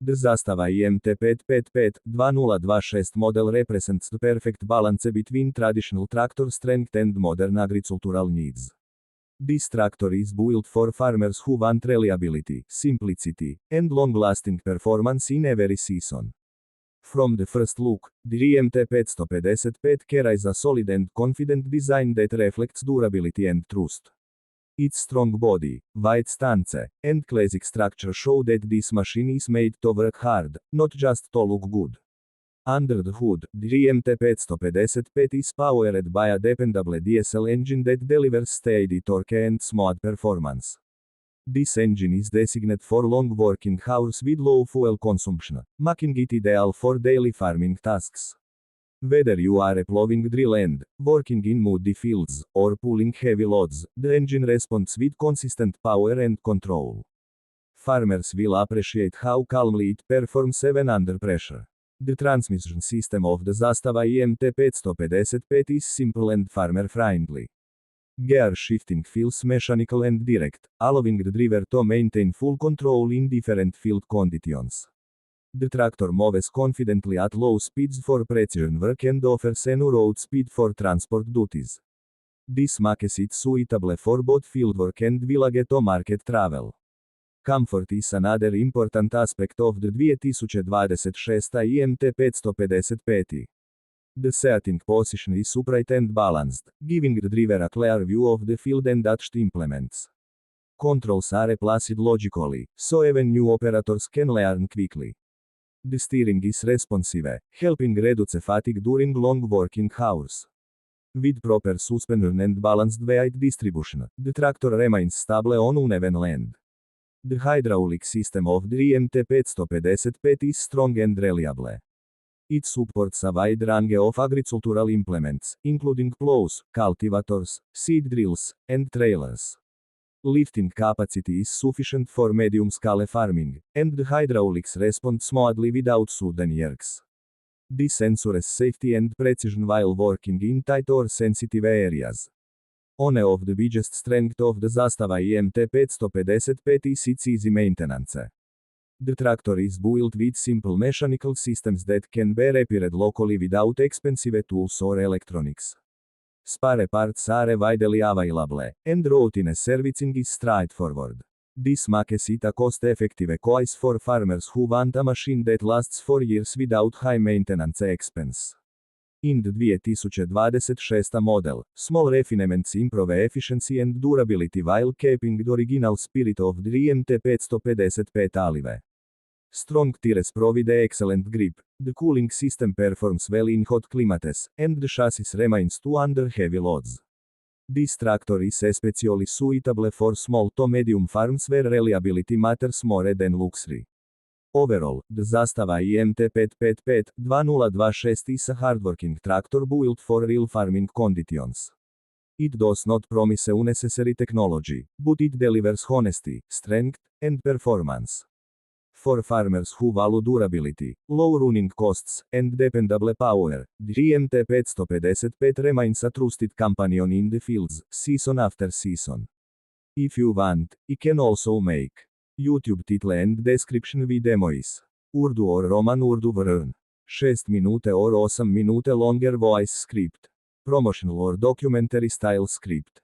The Zastava IMT 555-2026 model represents the perfect balance between traditional tractor strength and modern agricultural needs. This tractor is built for farmers who want reliability, simplicity, and long-lasting performance in every season. From the first look, the IMT 555 carries a solid and confident design that reflects durability and trust. Its strong body, wide stance, and classic structure show that this machine is made to work hard, not just to look good. Under the hood, the IMT 555 is powered by a dependable diesel engine that delivers steady torque and smooth performance. This engine is designed for long working hours with low fuel consumption, making it ideal for daily farming tasks. Whether you are a plowing drill end, working in muddy fields, or pulling heavy loads, the engine responds with consistent power and control. Farmers will appreciate how calmly it performs even under pressure. The transmission system of the Zastava IMT 555 is simple and farmer-friendly. Gear shifting feels mechanical and direct, allowing the driver to maintain full control in different field conditions. The tractor moves confidently at low speeds for precision work and offers enough road speed for transport duties. This makes it suitable for both fieldwork and village-to-market travel. Comfort is another important aspect of the 2026 IMT 555. The seating position is upright and balanced, giving the driver a clear view of the field and attached implements. Controls are applied logically, so even new operators can learn quickly. The steering is responsive, helping reduce fatigue during long working hours. With proper suspension and balanced weight distribution, the tractor remains stable on uneven land. The hydraulic system of the IMT 555 is strong and reliable. It supports a wide range of agricultural implements, including plows, cultivators, seed drills, and trailers. Lifting capacity is sufficient for medium-scale farming, and the hydraulics respond smoothly without sudden jerks. This ensures safety and precision while working in tight or sensitive areas. One of the biggest strengths of the Zastava IMT 555 is its easy maintenance. The tractor is built with simple mechanical systems that can be repaired locally without expensive tools or electronics. Spare parts are widely available, and routine servicing is straightforward. This makes it a cost-effective choice for farmers who want a machine that lasts for years without high maintenance expense. In the 2026 model, small refinements improve efficiency and durability while keeping the original spirit of the IMT 555 alive. Strong tires provide excellent grip, the cooling system performs well in hot climates, and the chassis remains to under heavy loads. This tractor is especially suitable for small to medium farms where reliability matters more than luxury. Overall, the Zastava IMT 555-2026 is a hardworking tractor built for real farming conditions. It does not promise unnecessary technology, but it delivers honesty, strength, and performance. For farmers who value durability, low running costs, and dependable power, the IMT 555 remains a trusted companion in the fields, season after season. If you want, you can also make YouTube title and description with demois. Urdu or Roman Urdu version. 6 minute or 8 minute longer voice script. Promotional or documentary style script.